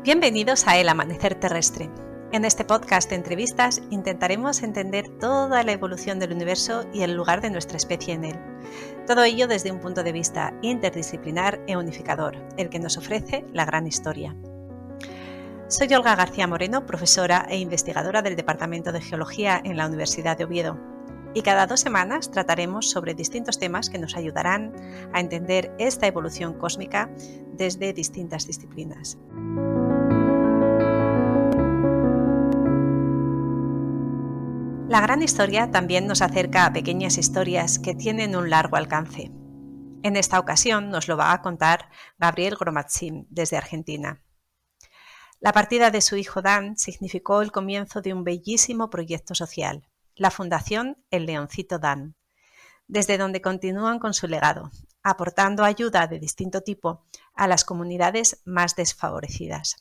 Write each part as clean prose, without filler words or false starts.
Bienvenidos a El Amanecer Terrestre. En este podcast de entrevistas intentaremos entender toda la evolución del universo y el lugar de nuestra especie en él. Todo ello desde un punto de vista interdisciplinar e unificador, el que nos ofrece la gran historia. Soy Olga García Moreno, profesora e investigadora del Departamento de Geología en la Universidad de Oviedo. Y cada 2 semanas trataremos sobre distintos temas que nos ayudarán a entender esta evolución cósmica desde distintas disciplinas. La gran historia también nos acerca a pequeñas historias que tienen un largo alcance. En esta ocasión nos lo va a contar Gabriel Gromatzin, desde Argentina. La partida de su hijo Dan significó el comienzo de un bellísimo proyecto social, la Fundación El Leoncito Dan, desde donde continúan con su legado, aportando ayuda de distinto tipo a las comunidades más desfavorecidas.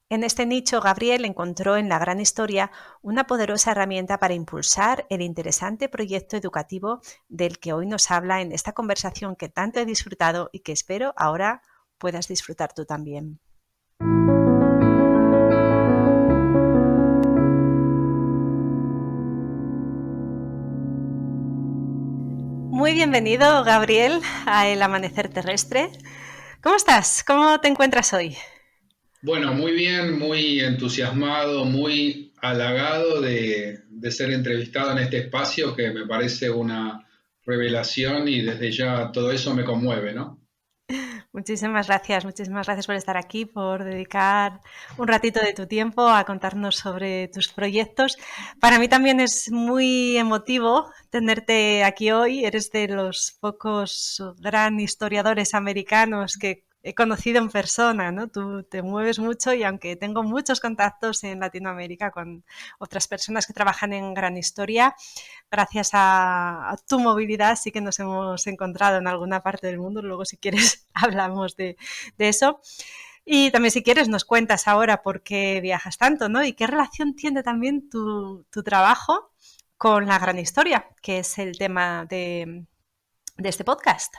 En este nicho, Gabriel encontró en la gran historia una poderosa herramienta para impulsar el interesante proyecto educativo del que hoy nos habla en esta conversación que tanto he disfrutado y que espero ahora puedas disfrutar tú también. Muy bienvenido, Gabriel, a El Amanecer Terrestre. ¿Cómo estás? ¿Cómo te encuentras hoy? Bueno, muy bien, muy entusiasmado, muy halagado de ser entrevistado en este espacio que me parece una revelación y desde ya todo eso me conmueve, ¿no? Muchísimas gracias por estar aquí, por dedicar un ratito de tu tiempo a contarnos sobre tus proyectos. Para mí también es muy emotivo tenerte aquí hoy. Eres de los pocos gran historiadores americanos que he conocido en persona, ¿no? Tú te mueves mucho y aunque tengo muchos contactos en Latinoamérica con otras personas que trabajan en gran historia, gracias a tu movilidad sí que nos hemos encontrado en alguna parte del mundo. Luego, si quieres, hablamos de eso. Y también, si quieres, nos cuentas ahora por qué viajas tanto, ¿no? Y qué relación tiene también tu trabajo con la gran historia, que es el tema de este podcast.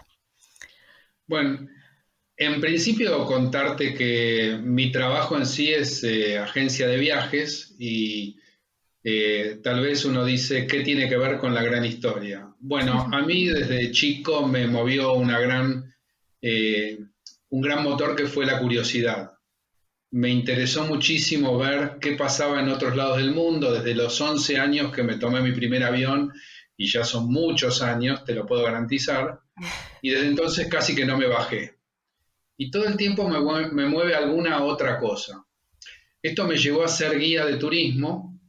Bueno, en principio contarte que mi trabajo en sí es agencia de viajes y tal vez uno dice, ¿qué tiene que ver con la gran historia? Bueno, a mí desde chico me movió eh, un gran motor que fue la curiosidad. Me interesó muchísimo ver qué pasaba en otros lados del mundo, desde los 11 años que me tomé mi primer avión, y ya son muchos años, te lo puedo garantizar, y desde entonces casi que no me bajé. Y todo el tiempo me mueve alguna otra cosa. Esto me llevó a ser guía de turismo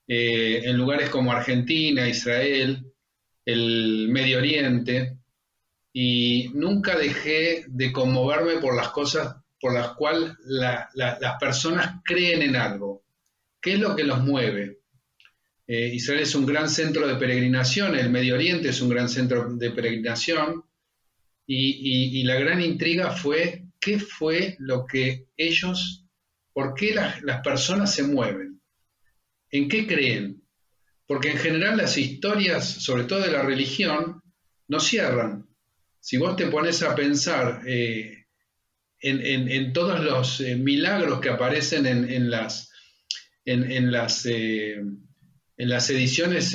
en lugares como Argentina, Israel, el Medio Oriente, y nunca dejé de conmoverme por las cosas por las cuales las personas creen en algo. ¿Qué es lo que los mueve? Israel es un gran centro de peregrinación, el Medio Oriente es un gran centro de peregrinación, y la gran intriga fue qué fue lo que ellos, por qué las personas se mueven, en qué creen. Porque en general las historias, sobre todo de la religión, no cierran. Si vos te pones a pensar en todos los milagros que aparecen en las, eh, en las ediciones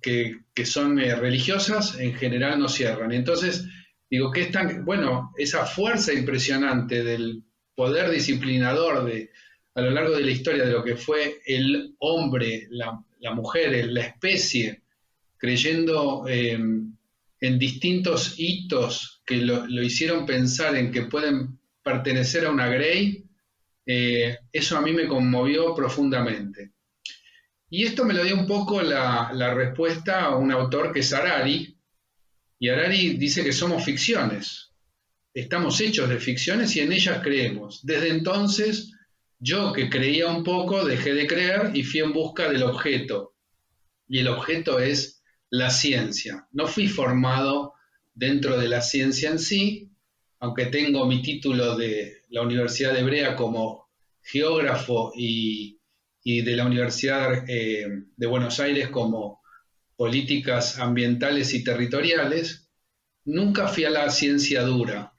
que son religiosas, en general no cierran. Entonces, digo, ¿qué es tan, bueno, esa fuerza impresionante del poder disciplinador a lo largo de la historia de lo que fue el hombre, la mujer, la especie, creyendo en distintos hitos que lo hicieron pensar en que pueden pertenecer a una Grey, eso a mí me conmovió profundamente. Y esto me lo dio un poco la respuesta a un autor que es Harari, y Harari dice que somos ficciones, estamos hechos de ficciones y en ellas creemos. Desde entonces, yo que creía un poco, dejé de creer y fui en busca del objeto, y el objeto es la ciencia. No fui formado dentro de la ciencia en sí, aunque tengo mi título de la Universidad de Hebrea como geógrafo y de la Universidad de Buenos Aires como políticas ambientales y territoriales, nunca fui a la ciencia dura.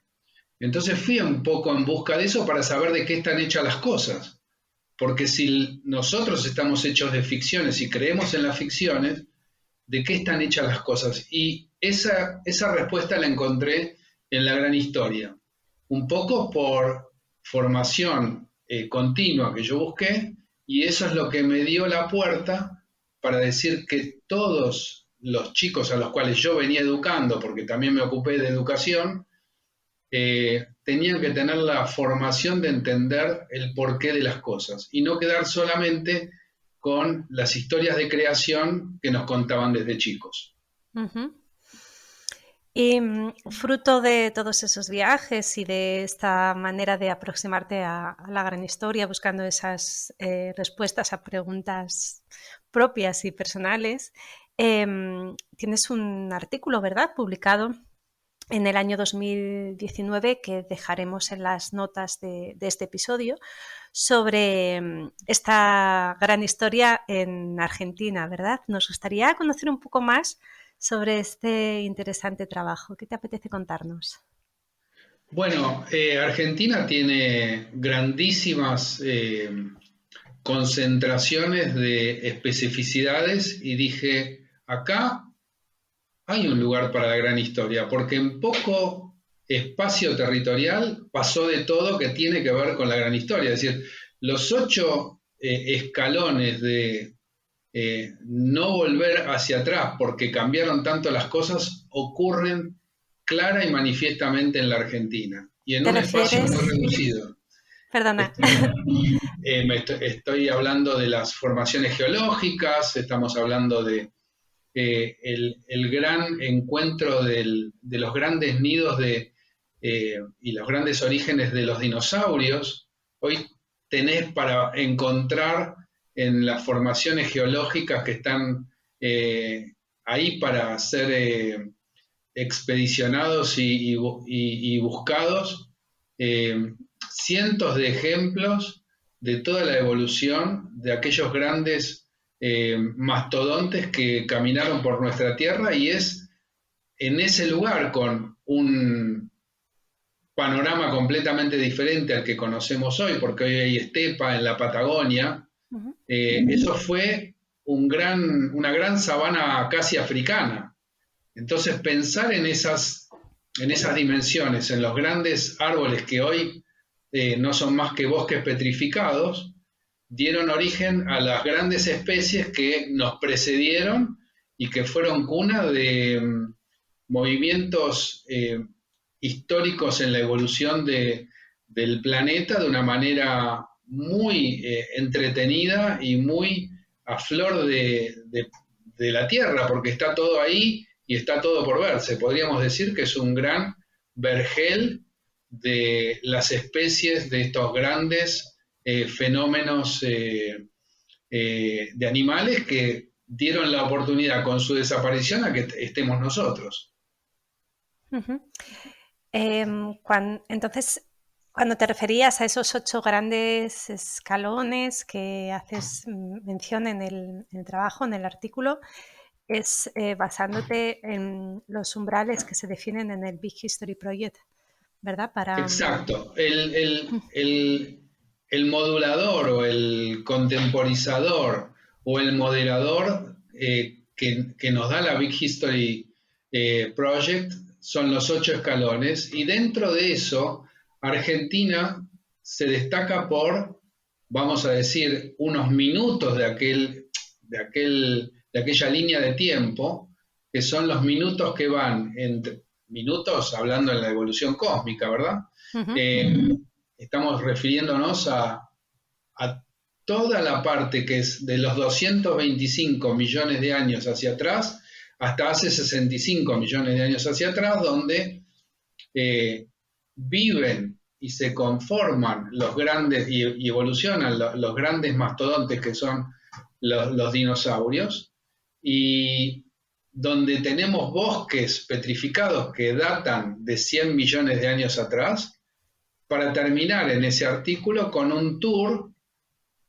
Entonces fui un poco en busca de eso para saber de qué están hechas las cosas. Porque si nosotros estamos hechos de ficciones y creemos en las ficciones, ¿de qué están hechas las cosas? Y esa respuesta la encontré en La Gran Historia. Un poco por formación continua que yo busqué, y eso es lo que me dio la puerta para decir que todos los chicos a los cuales yo venía educando, porque también me ocupé de educación, tenían que tener la formación de entender el porqué de las cosas y no quedar solamente con las historias de creación que nos contaban desde chicos. Ujú. Y fruto de todos esos viajes y de esta manera de aproximarte a la gran historia, buscando esas respuestas a preguntas propias y personales, tienes un artículo, ¿verdad?, publicado en el año 2019 que dejaremos en las notas de este episodio sobre esta gran historia en Argentina, ¿verdad? Nos gustaría conocer un poco más sobre este interesante trabajo. ¿Qué te apetece contarnos? Bueno, Argentina tiene grandísimas concentraciones de especificidades y dije, acá hay un lugar para la gran historia, porque en poco espacio territorial pasó de todo que tiene que ver con la gran historia. Es decir, los 8 escalones de no volver hacia atrás porque cambiaron tanto las cosas ocurren clara y manifiestamente en la Argentina y en ¿Te un espacio muy refieres? reducido. Perdona. Estoy hablando de las formaciones geológicas, estamos hablando de el gran encuentro de los grandes nidos y los grandes orígenes de los dinosaurios. Hoy tenés para encontrar en las formaciones geológicas que están ahí para ser expedicionados y buscados, eh, cientos de ejemplos de toda la evolución de aquellos grandes mastodontes que caminaron por nuestra tierra, y es en ese lugar con un panorama completamente diferente al que conocemos hoy, porque hoy hay estepa en la Patagonia. Ujú. Eso fue una gran sabana casi africana. Entonces pensar en esas dimensiones, en los grandes árboles que hoy no son más que bosques petrificados, dieron origen a las grandes especies que nos precedieron y que fueron cuna de movimientos históricos en la evolución del planeta de una manera muy entretenida y muy a flor de la Tierra, porque está todo ahí y está todo por verse. Podríamos decir que es un gran vergel de las especies de estos grandes fenómenos de animales que dieron la oportunidad con su desaparición a que estemos nosotros. Ujú. Entonces, cuando te referías a esos 8 grandes escalones que haces mención en el trabajo, en el artículo, es basándote en los umbrales que se definen en el Big History Project, ¿verdad? Para, Exacto. El modulador o el contemporizador o el moderador que nos da la Big History Project son los 8 escalones, y dentro de eso Argentina se destaca por, vamos a decir, unos minutos de aquella línea de tiempo, que son los minutos que van entre minutos, hablando en la evolución cósmica, ¿verdad? ujú, Eh, Estamos refiriéndonos a toda la parte que es de los 225 millones de años hacia atrás hasta hace 65 millones de años hacia atrás, donde viven y se conforman los grandes y evolucionan los grandes mastodontes que son los dinosaurios, y donde tenemos bosques petrificados que datan de 100 millones de años atrás, para terminar en ese artículo con un tour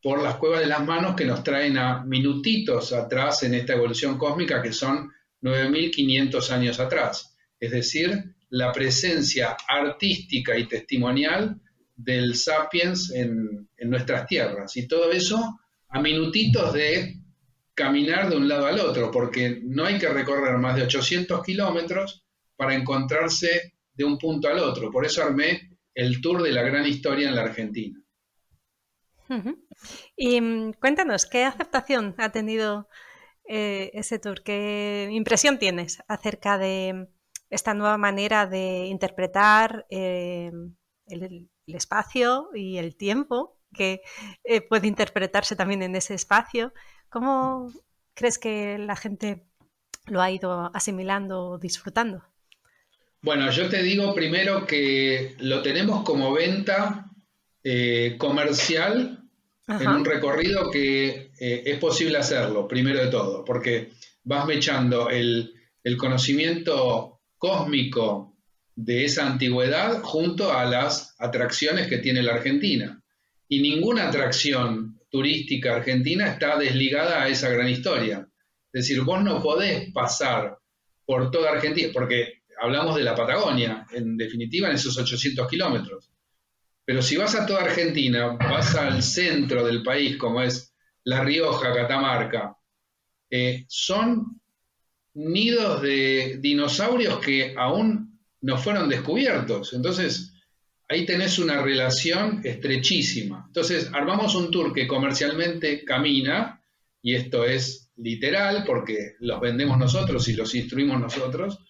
por las cuevas de las manos que nos traen a minutitos atrás en esta evolución cósmica, que son 9.500 años atrás. Es decir, la presencia artística y testimonial del Sapiens en nuestras tierras. Y todo eso a minutitos de caminar de un lado al otro, porque no hay que recorrer más de 800 kilómetros para encontrarse de un punto al otro. Por eso armé el tour de la gran historia en la Argentina. Y cuéntanos, ¿qué aceptación ha tenido ese tour? ¿Qué impresión tienes acerca de esta nueva manera de interpretar el espacio y el tiempo que puede interpretarse también en ese espacio? ¿Cómo crees que la gente lo ha ido asimilando o disfrutando? Bueno, yo te digo primero que lo tenemos como venta comercial en Ajá. un recorrido que es posible hacerlo, primero de todo, porque vas mechando el conocimiento cósmico de esa antigüedad junto a las atracciones que tiene la Argentina. Y ninguna atracción turística argentina está desligada a esa gran historia. Es decir, vos no podés pasar por toda Argentina, porque hablamos de la Patagonia, en definitiva, en esos 800 kilómetros. Pero si vas a toda Argentina, vas al centro del país, como es La Rioja, Catamarca, son nidos de dinosaurios que aún no fueron descubiertos. Entonces, ahí tenés una relación estrechísima. Entonces, armamos un tour que comercialmente camina, y esto es literal porque los vendemos nosotros y los instruimos nosotros,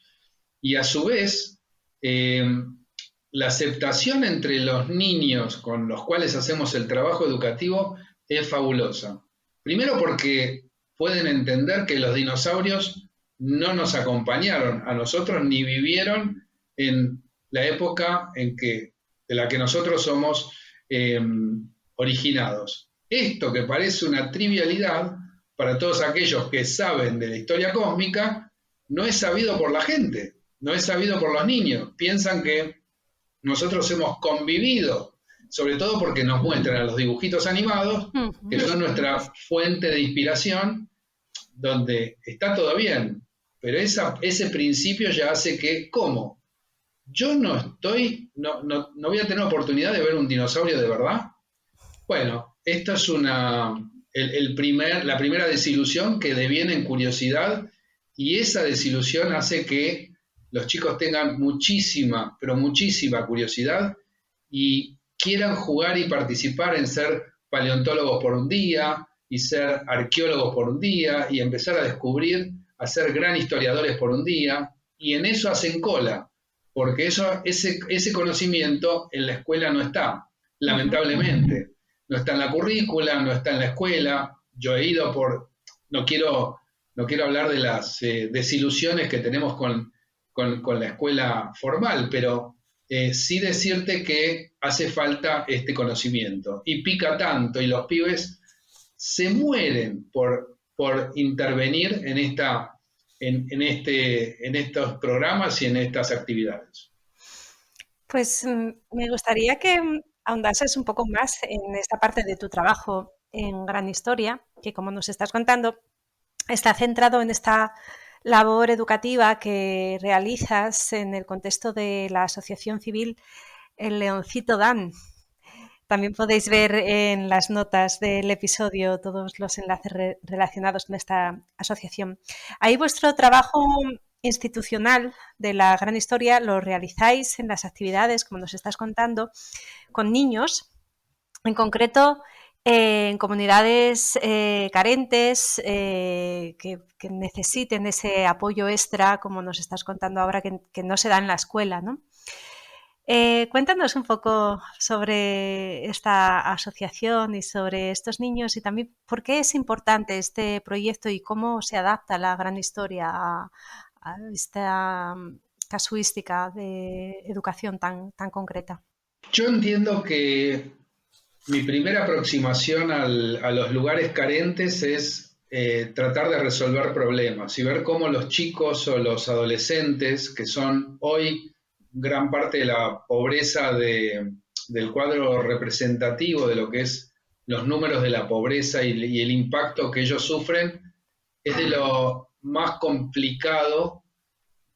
y a su vez, la aceptación entre los niños con los cuales hacemos el trabajo educativo es fabulosa. Primero porque pueden entender que los dinosaurios no nos acompañaron a nosotros ni vivieron en la época de la que nosotros somos originados. Esto que parece una trivialidad para todos aquellos que saben de la historia cósmica, no es sabido por la gente, no es sabido por los niños. Piensan que nosotros hemos convivido, sobre todo porque nos muestran a los dibujitos animados, que son nuestra fuente de inspiración, donde está todo bien, pero ese principio ya hace que, ¿cómo? Yo no voy a tener oportunidad de ver un dinosaurio de verdad. Bueno, esto es la primera desilusión que deviene en curiosidad, y esa desilusión hace que los chicos tengan muchísima, pero muchísima curiosidad y quieran jugar y participar en ser paleontólogos por un día y ser arqueólogos por un día y empezar a descubrir, a ser gran historiadores por un día, y en eso hacen cola, porque ese conocimiento en la escuela no está, lamentablemente. No está en la currícula, no está en la escuela. Yo he ido no quiero hablar de las desilusiones que tenemos con la escuela formal, pero sí decirte que hace falta este conocimiento. Y pica tanto, y los pibes se mueren por intervenir en estos programas y en estas actividades. Pues me gustaría que ahondases un poco más en esta parte de tu trabajo en Gran Historia, que como nos estás contando, está centrado en esta labor educativa que realizas en el contexto de la asociación civil El Leoncito Dan. También podéis ver en las notas del episodio todos los enlaces relacionados con esta asociación. Ahí vuestro trabajo institucional de la Gran Historia lo realizáis en las actividades, como nos estás contando, con niños, en concreto en comunidades carentes que necesiten ese apoyo extra, como nos estás contando ahora, que no se da en la escuela, ¿no? Cuéntanos un poco sobre esta asociación y sobre estos niños y también por qué es importante este proyecto y cómo se adapta la Gran Historia a esta casuística de educación tan concreta. Yo entiendo que mi primera aproximación a los lugares carentes es tratar de resolver problemas y ver cómo los chicos o los adolescentes, que son hoy gran parte de la pobreza del cuadro representativo de lo que es los números de la pobreza y el impacto que ellos sufren, es de lo más complicado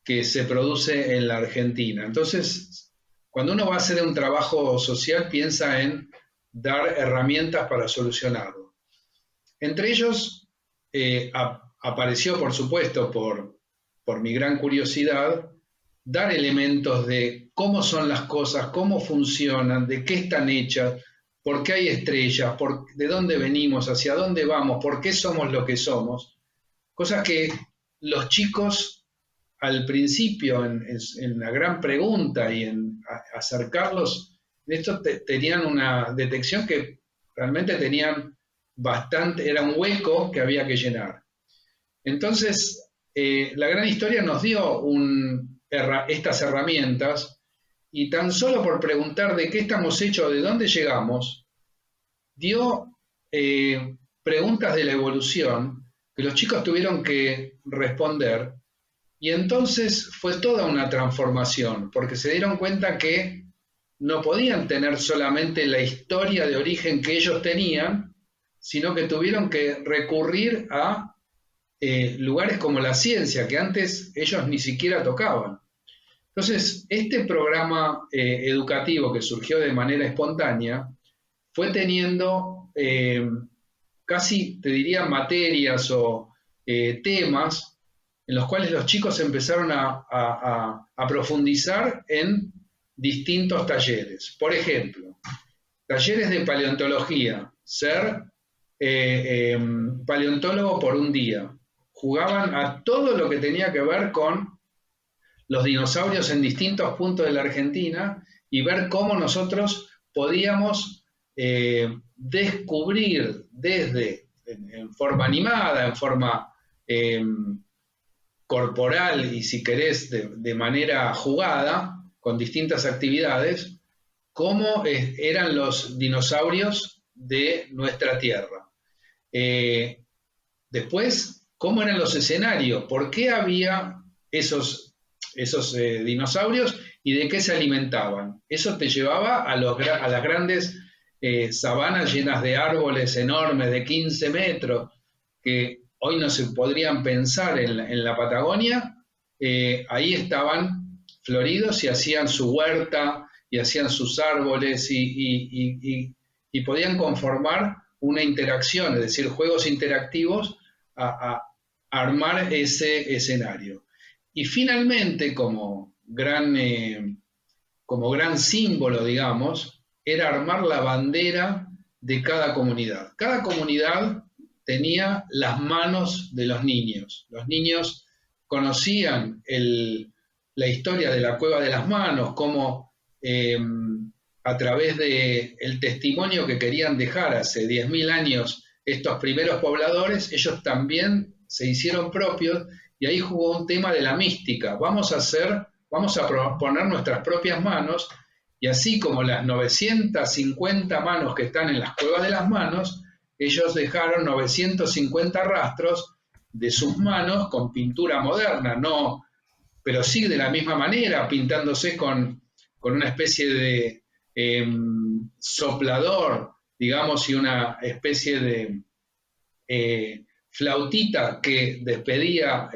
que se produce en la Argentina. Entonces, cuando uno va a hacer un trabajo social, piensa en dar herramientas para solucionarlo. Entre ellos, apareció, por supuesto, por mi gran curiosidad, dar elementos de cómo son las cosas, cómo funcionan, de qué están hechas, por qué hay estrellas, de dónde venimos, hacia dónde vamos, por qué somos lo que somos. Cosas que los chicos al principio, en la gran pregunta y en acercarlos, en esto tenían una detección que realmente tenían bastante, era un hueco que había que llenar. Entonces, la gran historia nos dio estas herramientas y tan solo por preguntar de qué estamos hechos, de dónde llegamos, dio preguntas de la evolución que los chicos tuvieron que responder y entonces fue toda una transformación porque se dieron cuenta que no podían tener solamente la historia de origen que ellos tenían, sino que tuvieron que recurrir a lugares como la ciencia, que antes ellos ni siquiera tocaban. Entonces, este programa educativo que surgió de manera espontánea fue teniendo casi, te diría, materias o temas en los cuales los chicos empezaron a profundizar en distintos talleres. Por ejemplo, talleres de paleontología, ser paleontólogo por un día. Jugaban a todo lo que tenía que ver con los dinosaurios en distintos puntos de la Argentina y ver cómo nosotros podíamos descubrir desde, en forma animada, en forma corporal y si querés de manera jugada, con distintas actividades, cómo eran los dinosaurios de nuestra Tierra. Después, cómo eran los escenarios, por qué había esos dinosaurios y de qué se alimentaban. Eso te llevaba a las grandes sabanas llenas de árboles enormes de 15 metros, que hoy no se podrían pensar en la Patagonia. Ahí estaban floridos y hacían su huerta y hacían sus árboles y podían conformar una interacción, es decir, juegos interactivos a armar ese escenario. Y finalmente, como gran símbolo, digamos, era armar la bandera de cada comunidad. Cada comunidad tenía las manos de los niños. Los niños conocían la historia de la Cueva de las Manos, cómo a través del testimonio que querían dejar hace 10.000 años estos primeros pobladores, ellos también se hicieron propios y ahí jugó un tema de la mística. Vamos a poner nuestras propias manos y así como las 950 manos que están en las Cuevas de las Manos, ellos dejaron 950 rastros de sus manos con pintura moderna, no, pero sí de la misma manera, pintándose con una especie de soplador, digamos, y una especie de flautita que despedía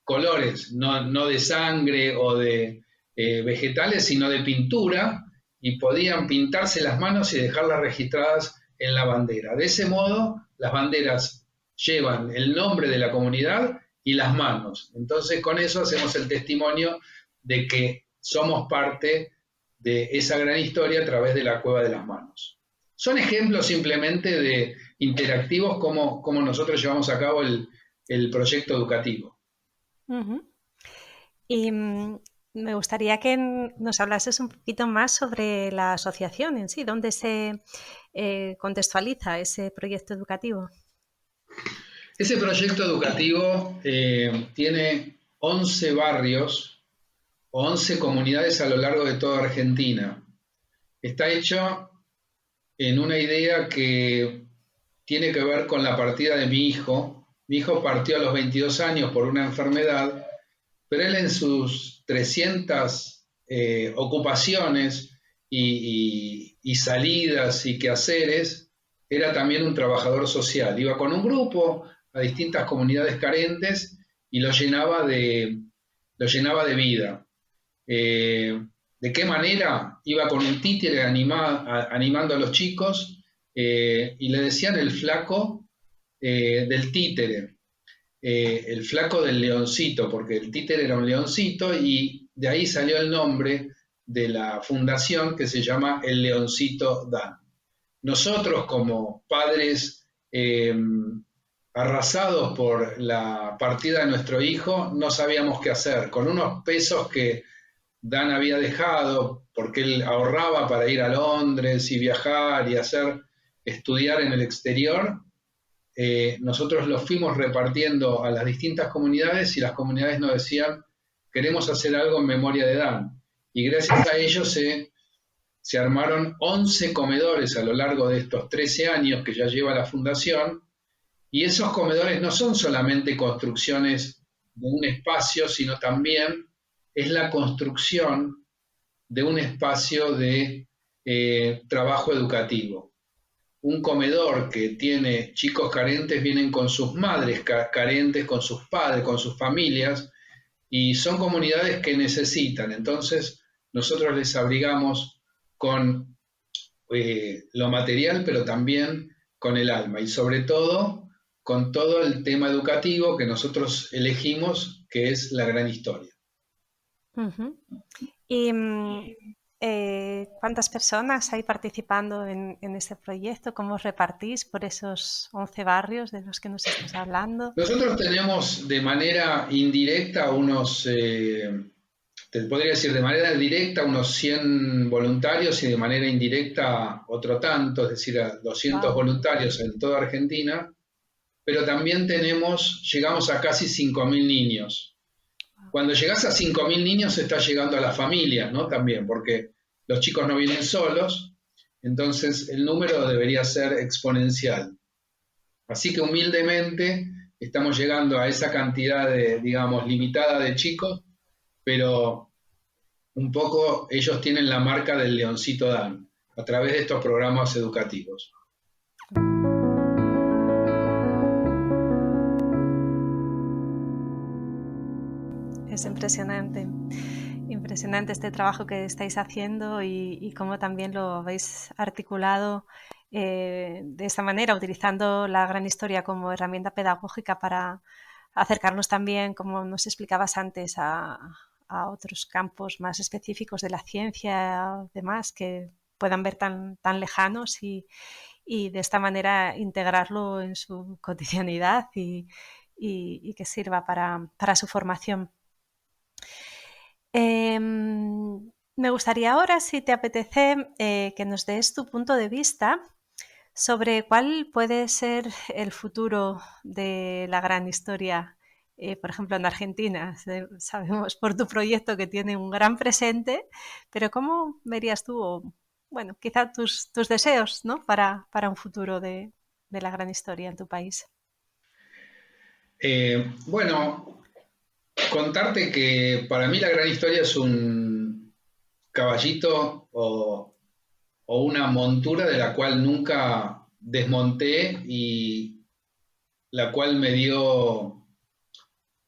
colores, no de sangre o de vegetales, sino de pintura, y podían pintarse las manos y dejarlas registradas en la bandera. De ese modo, las banderas llevan el nombre de la comunidad y las manos. Entonces, con eso hacemos el testimonio de que somos parte de esa gran historia a través de la Cueva de las Manos. Son ejemplos simplemente de interactivos como nosotros llevamos a cabo el proyecto educativo. Uh-huh. Y me gustaría que nos hablases un poquito más sobre la asociación en sí, dónde se contextualiza ese proyecto educativo. Ese proyecto educativo tiene 11 barrios o 11 comunidades a lo largo de toda Argentina. Está hecho en una idea que tiene que ver con la partida de mi hijo. Mi hijo partió a los 22 años por una enfermedad, pero él en sus 300 ocupaciones y salidas y quehaceres, era también un trabajador social. Iba con un grupo a distintas comunidades carentes y los llenaba de lo llenaba de vida. ¿De qué manera? Iba con un títere animando a los chicos y le decían el flaco del títere, el flaco del leoncito, porque el títere era un leoncito y de ahí salió el nombre de la fundación que se llama El Leoncito Dan. Nosotros como padres arrasados por la partida de nuestro hijo, no sabíamos qué hacer. Con unos pesos que Dan había dejado, porque él ahorraba para ir a Londres y viajar y estudiar en el exterior, nosotros los fuimos repartiendo a las distintas comunidades y las comunidades nos decían, queremos hacer algo en memoria de Dan. Y gracias a ellos se armaron 11 comedores a lo largo de estos 13 años que ya lleva la fundación, y esos comedores no son solamente construcciones de un espacio, sino también es la construcción de un espacio de trabajo educativo. Un comedor que tiene chicos carentes vienen con sus madres carentes, con sus padres, con sus familias, y son comunidades que necesitan. Entonces, nosotros les abrigamos con lo material, pero también con el alma y sobre todo con todo el tema educativo que nosotros elegimos, que es la gran historia. Ujú. ¿Y cuántas personas hay participando en este proyecto? ¿Cómo os repartís por esos 11 barrios de los que nos estás hablando? Nosotros tenemos de manera indirecta te podría decir de manera directa unos 100 voluntarios y de manera indirecta otro tanto, es decir, a 200 Wow. voluntarios en toda Argentina, pero también llegamos a casi 5.000 niños. Cuando llegas a 5.000 niños estás llegando a las familias, ¿no? También, porque los chicos no vienen solos, entonces el número debería ser exponencial. Así que humildemente estamos llegando a esa cantidad digamos, limitada de chicos, pero un poco ellos tienen la marca del Leoncito Dan a través de estos programas educativos. Es impresionante, impresionante este trabajo que estáis haciendo y cómo también lo habéis articulado de esta manera, utilizando la gran historia como herramienta pedagógica para acercarnos también, como nos explicabas antes, a otros campos más específicos de la ciencia, demás, que puedan ver tan lejanos y de esta manera integrarlo en su cotidianidad y que sirva para su formación. Me gustaría ahora, si te apetece, que nos des tu punto de vista sobre cuál puede ser el futuro de la gran historia, por ejemplo, en Argentina. Sabemos por tu proyecto que tiene un gran presente, pero ¿cómo verías tú, o, bueno, quizá tus deseos, ¿no? para un futuro de la gran historia en tu país? Bueno, contarte que para mí la gran historia es un caballito o una montura de la cual nunca desmonté y la cual me dio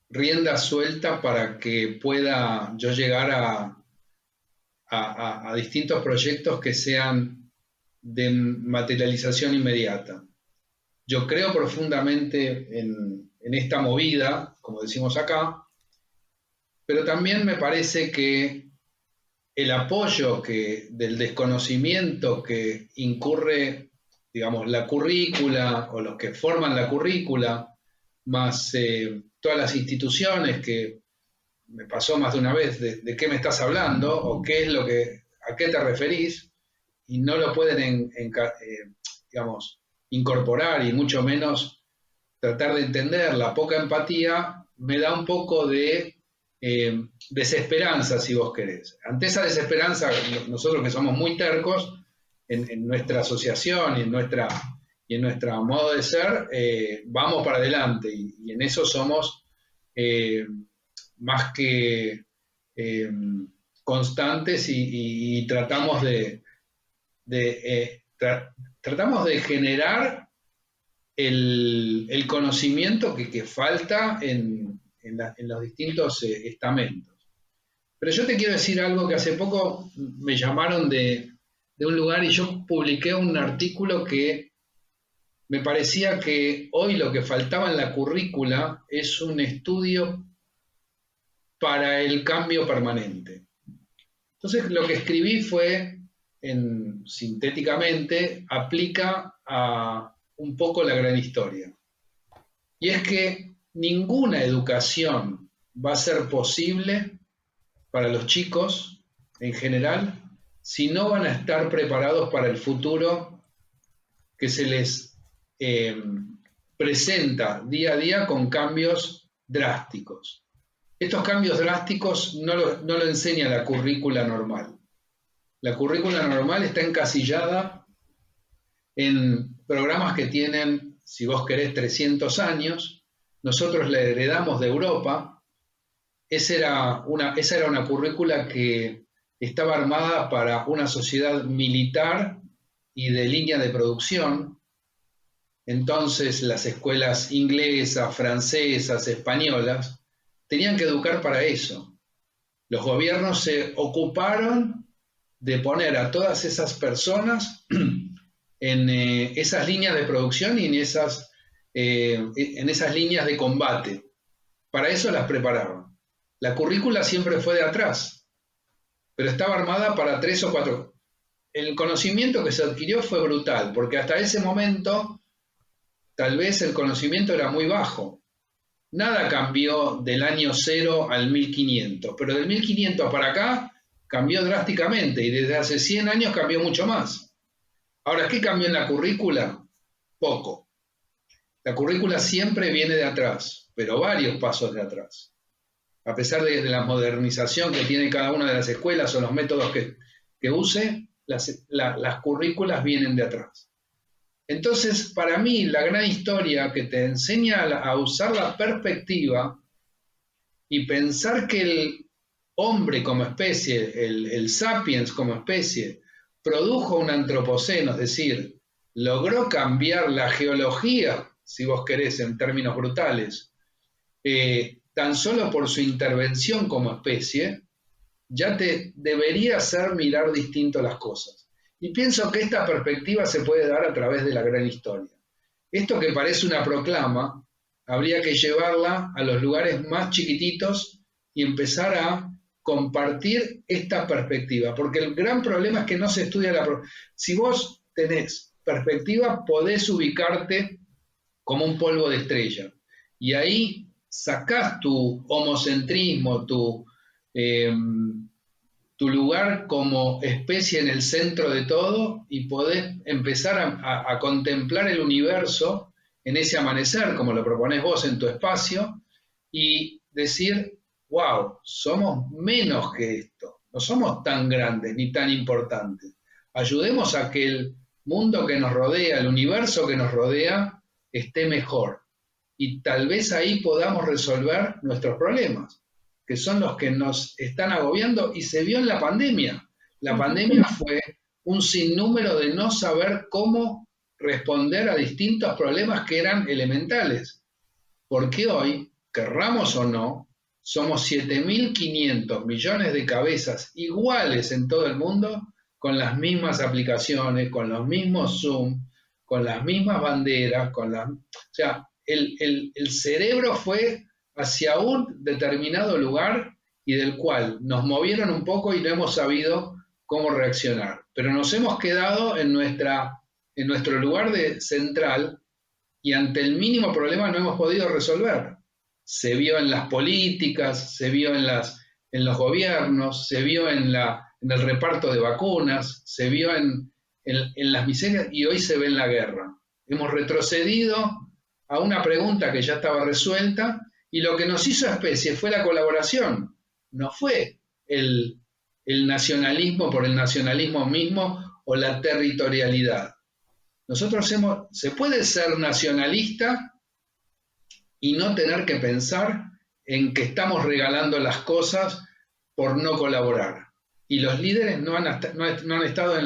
rienda suelta para que pueda yo llegar a distintos proyectos que sean de materialización inmediata. Yo creo profundamente en esta movida, como decimos acá, pero también me parece que el apoyo del desconocimiento que incurre, digamos, la currícula o los que forman la currícula, más todas las instituciones que me pasó más de una vez de qué me estás hablando o qué es a qué te referís, y no lo pueden, digamos, incorporar y mucho menos tratar de entender. La poca empatía me da un poco de desesperanza, si vos querés. Ante esa desesperanza, nosotros que somos muy tercos en nuestra asociación y en nuestro modo de ser, vamos para adelante y en eso somos más que eh, constantes y tratamos tratamos de generar el conocimiento que falta en los distintos estamentos. Pero yo te quiero decir algo que hace poco me llamaron de un lugar y yo publiqué un artículo que me parecía que hoy lo que faltaba en la currícula es un estudio para el cambio permanente. Entonces lo que escribí fue, sintéticamente, aplica a un poco la gran historia. Y es que ninguna educación va a ser posible para los chicos en general si no van a estar preparados para el futuro que se les presenta día a día con cambios drásticos. Estos cambios drásticos no lo enseña la currícula normal. La currícula normal está encasillada en programas que tienen, si vos querés, 300 años. Nosotros la heredamos de Europa. Esa era una currícula que estaba armada para una sociedad militar y de línea de producción. Entonces las escuelas inglesas, francesas, españolas tenían que educar para eso. Los gobiernos se ocuparon de poner a todas esas personas en esas líneas de producción y en esas líneas de combate. Para eso las prepararon. La currícula siempre fue de atrás, pero estaba armada para 3 o 4. El conocimiento que se adquirió fue brutal, porque hasta ese momento tal vez el conocimiento era muy bajo. Nada cambió del año 0 al 1500, pero del 1500 para acá cambió drásticamente y desde hace 100 años cambió mucho más. Ahora, ¿qué cambió en la currícula? Poco. La currícula siempre viene de atrás, pero varios pasos de atrás. A pesar de la modernización que tiene cada una de las escuelas o los métodos que use, las currículas vienen de atrás. Entonces, para mí, la gran historia que te enseña a usar la perspectiva y pensar que el hombre como especie, el sapiens como especie, produjo un antropoceno, es decir, logró cambiar la geología, si vos querés, en términos brutales, tan solo por su intervención como especie, ya te debería hacer mirar distinto las cosas. Y pienso que esta perspectiva se puede dar a través de la gran historia. Esto que parece una proclama, habría que llevarla a los lugares más chiquititos y empezar a compartir esta perspectiva, porque el gran problema es que no se estudia Si vos tenés perspectiva, podés ubicarte como un polvo de estrella, y ahí sacás tu homocentrismo, tu lugar como especie en el centro de todo, y podés empezar a contemplar el universo en ese amanecer, como lo proponés vos en tu espacio, y decir, wow, somos menos que esto, no somos tan grandes ni tan importantes. Ayudemos a que el mundo que nos rodea, el universo que nos rodea, esté mejor. Y tal vez ahí podamos resolver nuestros problemas, que son los que nos están agobiando, y se vio en la pandemia. La pandemia fue un sinnúmero de no saber cómo responder a distintos problemas que eran elementales. Porque hoy, querramos o no, somos 7.500 millones de cabezas iguales en todo el mundo, con las mismas aplicaciones, con los mismos Zoom, con las mismas banderas, o sea, el cerebro fue hacia un determinado lugar y del cual nos movieron un poco y no hemos sabido cómo reaccionar. Pero nos hemos quedado en nuestro lugar central, y ante el mínimo problema no hemos podido resolver. Se vio en las políticas, se vio en los gobiernos, se vio en el reparto de vacunas, se vio en las miserias, y hoy se ve en la guerra. Hemos retrocedido a una pregunta que ya estaba resuelta, y lo que nos hizo especie fue la colaboración, no fue el nacionalismo por el nacionalismo mismo o la territorialidad. Se puede ser nacionalista y no tener que pensar en que estamos regalando las cosas por no colaborar. Y los líderes no han estado a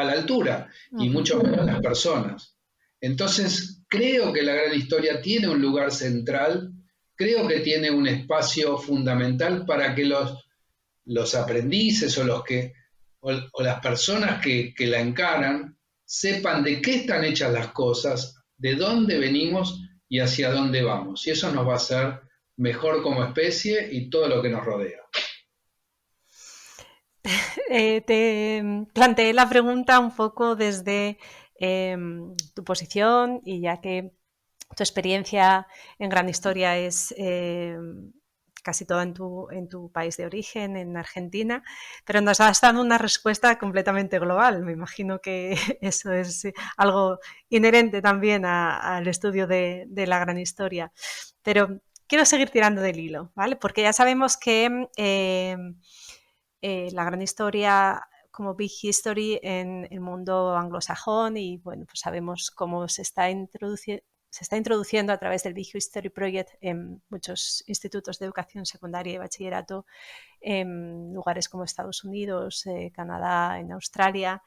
la altura, y mucho menos las personas. Entonces, creo que la gran historia tiene un lugar central creo que tiene un espacio fundamental para que los aprendices o las personas que la encaran sepan de qué están hechas las cosas, de dónde venimos y hacia dónde vamos. Y eso nos va a hacer mejor como especie y todo lo que nos rodea. Te planteé la pregunta un poco desde tu posición y ya que tu experiencia en Gran Historia es casi toda en tu país de origen, en Argentina, pero nos has dado una respuesta completamente global. Me imagino que eso es algo inherente también al estudio de la Gran Historia. Pero quiero seguir tirando del hilo, ¿vale? Porque ya sabemos que la Gran Historia como Big History en el mundo anglosajón y bueno, pues sabemos cómo se está introduciendo a través del Big History Project en muchos institutos de educación secundaria y bachillerato en lugares como Estados Unidos, Canadá, en Australia.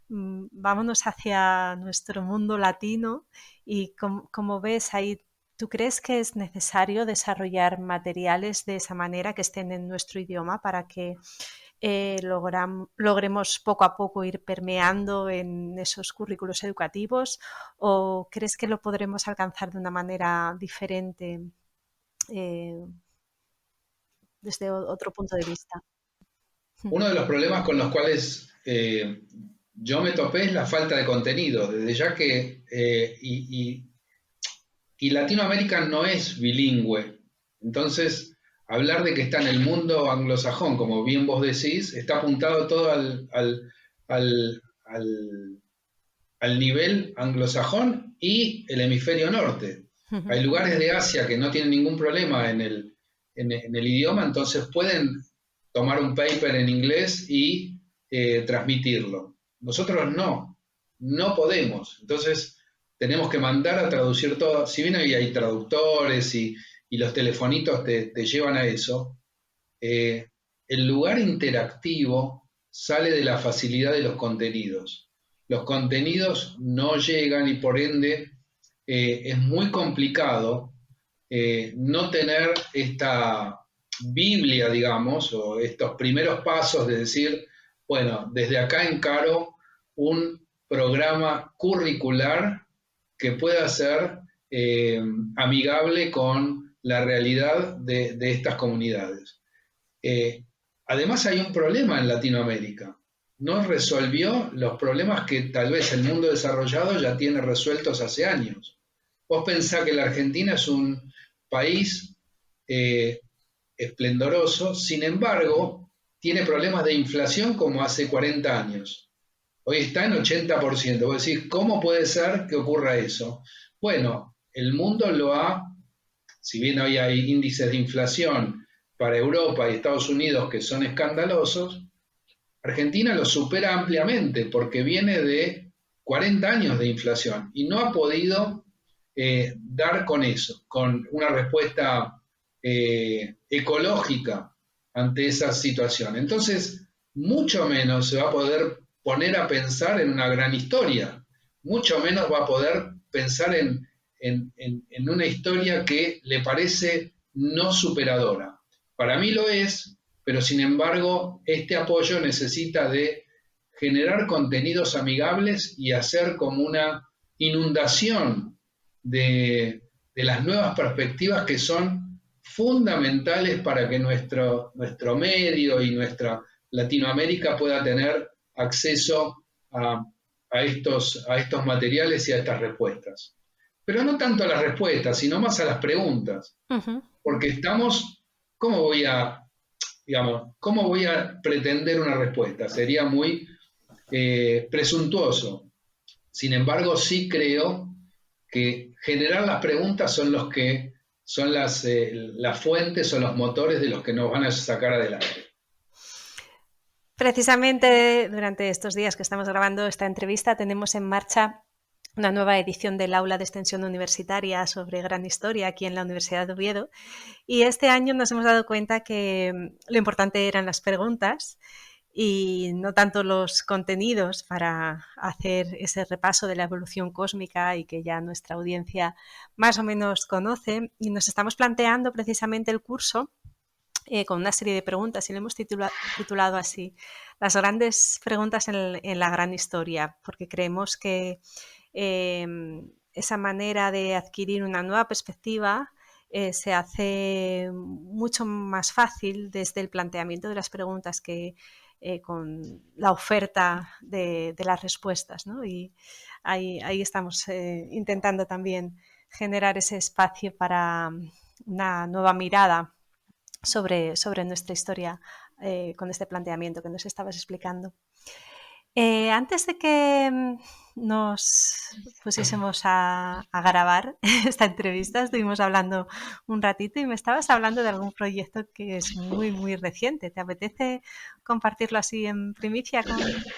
Vámonos hacia nuestro mundo latino y como ves ahí, ¿tú crees que es necesario desarrollar materiales de esa manera que estén en nuestro idioma para que logremos poco a poco ir permeando en esos currículos educativos, o crees que lo podremos alcanzar de una manera diferente eh, desde otro punto de vista? Uno de los problemas con los cuales yo me topé es la falta de contenido, desde ya que y Latinoamérica no es bilingüe. Entonces, hablar de que está en el mundo anglosajón, como bien vos decís, está apuntado todo al, al- al nivel anglosajón y el hemisferio norte. Hay lugares de Asia que no tienen ningún problema en el idioma, entonces pueden tomar un paper en inglés y transmitirlo. Nosotros no podemos. Entonces tenemos que mandar a traducir todo. Si bien hay traductores y los telefonitos te llevan a eso, eh, el lugar interactivo sale de la facilidad de los contenidos. Los contenidos no llegan y por ende es muy complicado no tener esta Biblia, digamos, o estos primeros pasos de decir, bueno, desde acá encaro un programa curricular que pueda ser amigable con la realidad de estas comunidades. Eh, Además hay un problema en Latinoamérica. No resolvió los problemas que tal vez el mundo desarrollado ya tiene resueltos hace años. Vos pensás que la Argentina es un país eh, esplendoroso, sin embargo, tiene problemas de inflación como hace 40 años. Hoy está en 80%. Vos decís, ¿cómo puede ser que ocurra eso? Bueno, el mundo lo ha, si bien hoy hay índices de inflación para Europa y Estados Unidos que son escandalosos, Argentina lo supera ampliamente porque viene de 40 años de inflación y no ha podido dar con eso, con una respuesta ecológica ante esa situación. Entonces, mucho menos se va a poder poner a pensar en una gran historia, mucho menos va a poder pensar en una historia que le parece no superadora. Para mí lo es, pero sin embargo, este apoyo necesita de generar contenidos amigables y hacer como una inundación de las nuevas perspectivas que son fundamentales para que nuestro medio y nuestra Latinoamérica pueda tener acceso a estos materiales y a estas respuestas. Pero no tanto a las respuestas, sino más a las preguntas. Porque estamos, ¿cómo voy a, digamos, cómo voy a pretender una respuesta? Sería muy presuntuoso. Sin embargo, sí creo que generar las preguntas son los que son las fuentes o los motores de los que nos van a sacar adelante. Precisamente durante estos días que estamos grabando esta entrevista tenemos en marcha una nueva edición del aula de extensión universitaria sobre Gran Historia aquí en la Universidad de Oviedo y este año nos hemos dado cuenta que lo importante eran las preguntas y no tanto los contenidos para hacer ese repaso de la evolución cósmica y que ya nuestra audiencia más o menos conoce. Y nos estamos planteando precisamente el curso con una serie de preguntas y lo hemos titulado así, las grandes preguntas en la gran historia, porque creemos que esa manera de adquirir una nueva perspectiva se hace mucho más fácil desde el planteamiento de las preguntas que con la oferta de las respuestas, ¿no? Y ahí estamos intentando también generar ese espacio para una nueva mirada sobre nuestra historia con este planteamiento que nos estabas explicando. Antes de que nos pusiésemos a grabar esta entrevista, estuvimos hablando un ratito y me estabas hablando de algún proyecto que es muy, muy reciente. ¿Te apetece compartirlo así en primicia con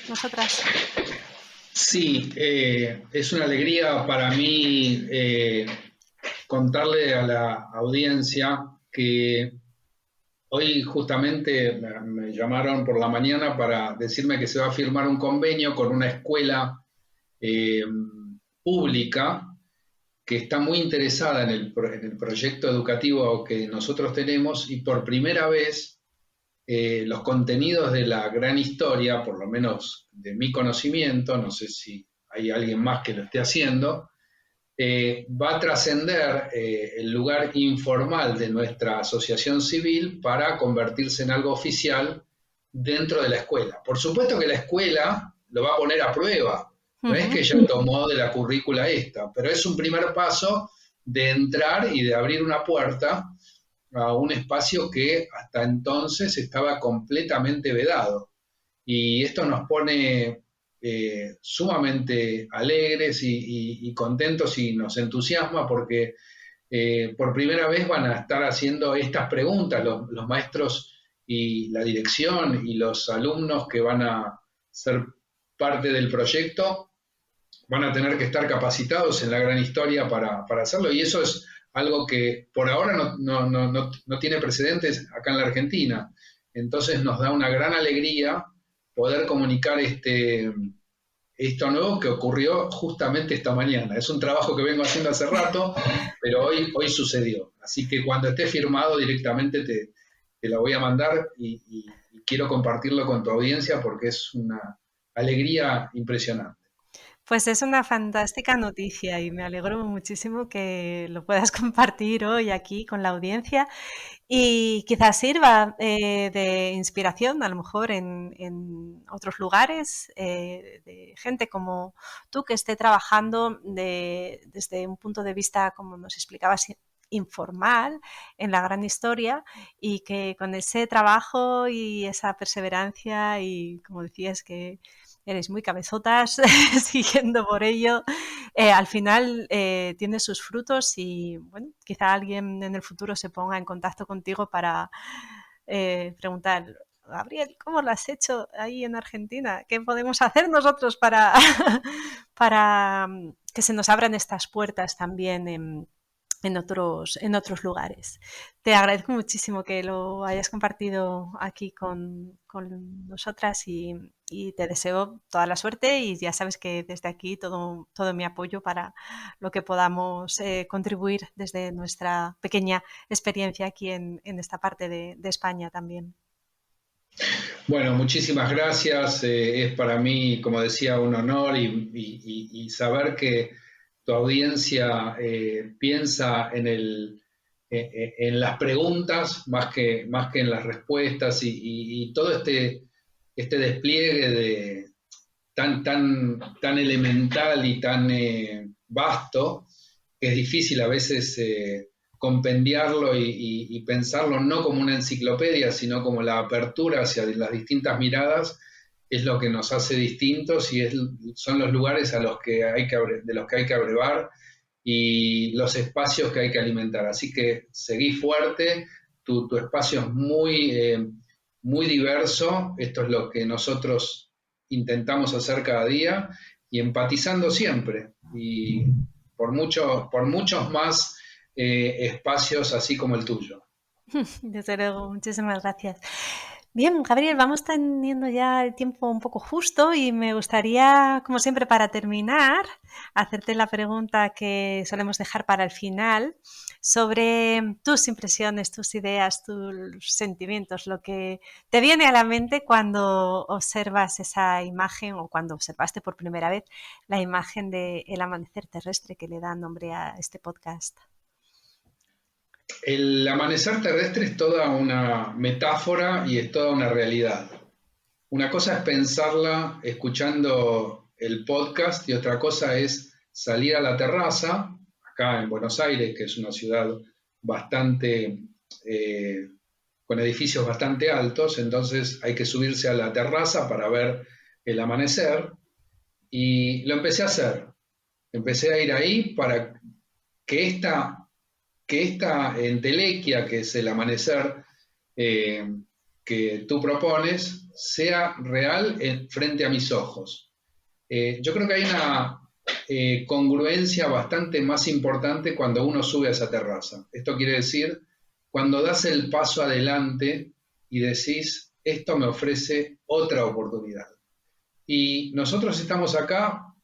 nosotras? Sí, es una alegría para mí contarle a la audiencia que hoy justamente me llamaron por la mañana para decirme que se va a firmar un convenio con una escuela eh, pública que está muy interesada en el proyecto educativo que nosotros tenemos y por primera vez los contenidos de la gran historia, por lo menos de mi conocimiento, no sé si hay alguien más que lo esté haciendo, va a trascender el lugar informal de nuestra asociación civil para convertirse en algo oficial dentro de la escuela. Por supuesto que la escuela lo va a poner a prueba, no es que ya tomó de la currícula esta, pero es un primer paso de entrar y de abrir una puerta a un espacio que hasta entonces estaba completamente vedado. Y esto nos pone sumamente alegres y contentos y nos entusiasma porque por primera vez van a estar haciendo estas preguntas los maestros y la dirección y los alumnos que van a ser parte del proyecto van a tener que estar capacitados en la gran historia para hacerlo y eso es algo que por ahora no tiene precedentes acá en la Argentina. Entonces nos da una gran alegría poder comunicar esto nuevo que ocurrió justamente esta mañana. Es un trabajo que vengo haciendo hace rato, pero hoy sucedió. Así que cuando esté firmado directamente te la voy a mandar y quiero compartirlo con tu audiencia porque es una alegría impresionante. Pues es una fantástica noticia y me alegro muchísimo que lo puedas compartir hoy aquí con la audiencia y quizás sirva de inspiración a lo mejor en otros lugares de gente como tú que esté trabajando desde un punto de vista, como nos explicabas, informal en la gran historia y que con ese trabajo y esa perseverancia y como decías que eres muy cabezotas siguiendo por ello, al final tiene sus frutos y bueno, quizá alguien en el futuro se ponga en contacto contigo para preguntar, Gabriel, ¿cómo lo has hecho ahí en Argentina? ¿Qué podemos hacer nosotros para, para que se nos abran estas puertas también en otros lugares? Te agradezco muchísimo que lo hayas compartido aquí con nosotras y te deseo toda la suerte y ya sabes que desde aquí todo mi apoyo para lo que podamos contribuir desde nuestra pequeña experiencia aquí en esta parte de España también. Bueno, muchísimas gracias. Es para mí, como decía, un honor y saber que tu audiencia piensa en las preguntas más que en las respuestas y todo este despliegue tan elemental y tan vasto que es difícil a veces compendiarlo y pensarlo no como una enciclopedia, sino como la apertura hacia las distintas miradas, es lo que nos hace distintos y son los lugares a los que de los que hay que abrevar y los espacios que hay que alimentar. Así que seguí fuerte, tu espacio es muy diverso, esto es lo que nosotros intentamos hacer cada día y empatizando siempre. Y por muchos más espacios así como el tuyo. Desde luego, muchísimas gracias. Bien, Gabriel, vamos teniendo ya el tiempo un poco justo y me gustaría, como siempre, para terminar, hacerte la pregunta que solemos dejar para el final sobre tus impresiones, tus ideas, tus sentimientos, lo que te viene a la mente cuando observas esa imagen o cuando observaste por primera vez la imagen del amanecer terrestre que le da nombre a este podcast. El amanecer terrestre es toda una metáfora y es toda una realidad. Una cosa es pensarla escuchando el podcast y otra cosa es salir a la terraza, acá en Buenos Aires, que es una ciudad bastante, eh, con edificios bastante altos, entonces hay que subirse a la terraza para ver el amanecer y lo empecé a hacer. Empecé a ir ahí para que esta entelequia, que es el amanecer eh, que tú propones, sea real frente a mis ojos. Yo creo que hay una congruencia bastante más importante cuando uno sube a esa terraza. Esto quiere decir, cuando das el paso adelante y decís, esto me ofrece otra oportunidad. Y nosotros estamos acá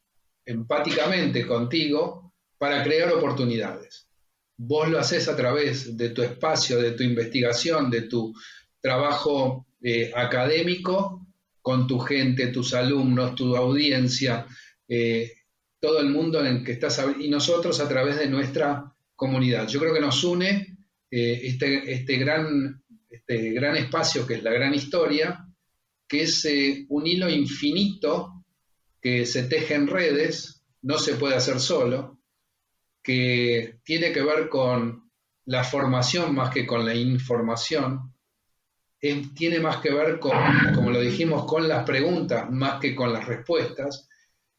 empáticamente contigo para crear oportunidades. Vos lo haces a través de tu espacio, de tu investigación, de tu trabajo académico con tu gente, tus alumnos, tu audiencia, todo el mundo en el que estás, y nosotros a través de nuestra comunidad. Yo creo que nos une este gran espacio que es la gran historia, que es un hilo infinito que se teje en redes, no se puede hacer solo, que tiene que ver con la formación más que con la información, tiene más que ver con, como lo dijimos, con las preguntas más que con las respuestas,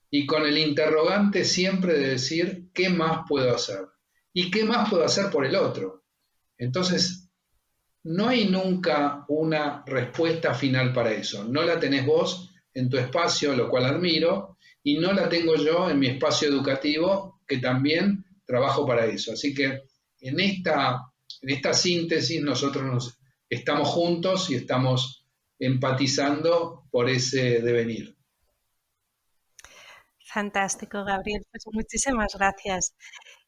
y con el interrogante siempre de decir, ¿qué más puedo hacer? ¿Y qué más puedo hacer por el otro? Entonces, no hay nunca una respuesta final para eso. No la tenés vos en tu espacio, lo cual admiro, y no la tengo yo en mi espacio educativo, que también trabajo para eso. Así que en esta síntesis nosotros estamos juntos y estamos empatizando por ese devenir. Fantástico, Gabriel. Pues muchísimas gracias.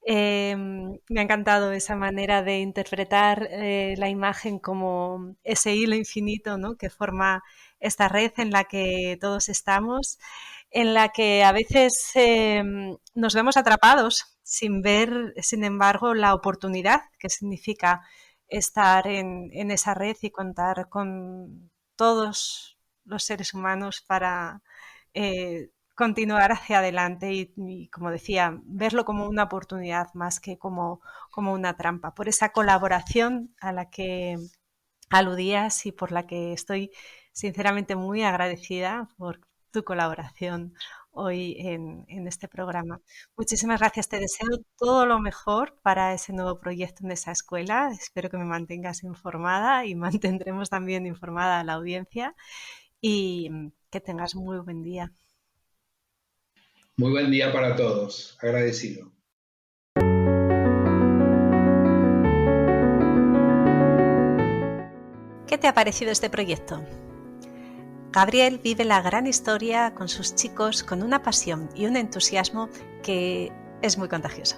Me ha encantado esa manera de interpretar la imagen como ese hilo infinito, ¿no?, que forma esta red en la que todos estamos, en la que a veces nos vemos atrapados sin ver, sin embargo, la oportunidad que significa estar en esa red y contar con todos los seres humanos para continuar hacia adelante y, como decía, verlo como una oportunidad más que como una trampa, por esa colaboración a la que aludías y por la que estoy sinceramente muy agradecida por tu colaboración hoy en este programa. Muchísimas gracias, te deseo todo lo mejor para ese nuevo proyecto en esa escuela. Espero que me mantengas informada y mantendremos también informada a la audiencia y que tengas muy buen día. Muy buen día para todos. Agradecido. ¿Qué te ha parecido este proyecto? Gabriel vive la gran historia con sus chicos con una pasión y un entusiasmo que es muy contagioso.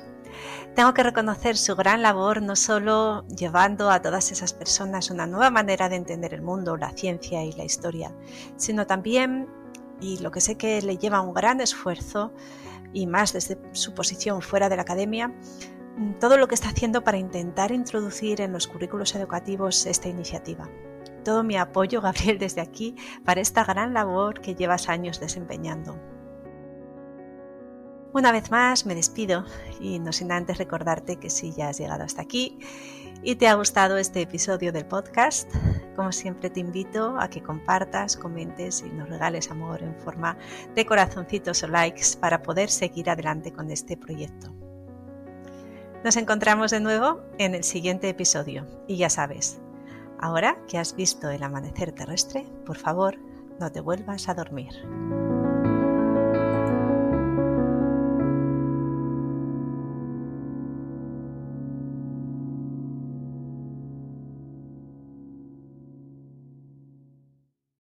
Tengo que reconocer su gran labor, no solo llevando a todas esas personas una nueva manera de entender el mundo, la ciencia y la historia, sino también, y lo que sé que le lleva un gran esfuerzo, y más desde su posición fuera de la academia, todo lo que está haciendo para intentar introducir en los currículos educativos esta iniciativa. Todo mi apoyo, Gabriel, desde aquí para esta gran labor que llevas años desempeñando. Una vez más me despido y no sin antes recordarte que si ya has llegado hasta aquí y te ha gustado este episodio del podcast, como siempre te invito a que compartas, comentes y nos regales amor en forma de corazoncitos o likes para poder seguir adelante con este proyecto. Nos encontramos de nuevo en el siguiente episodio y ya sabes, ahora que has visto el amanecer terrestre, por favor, no te vuelvas a dormir.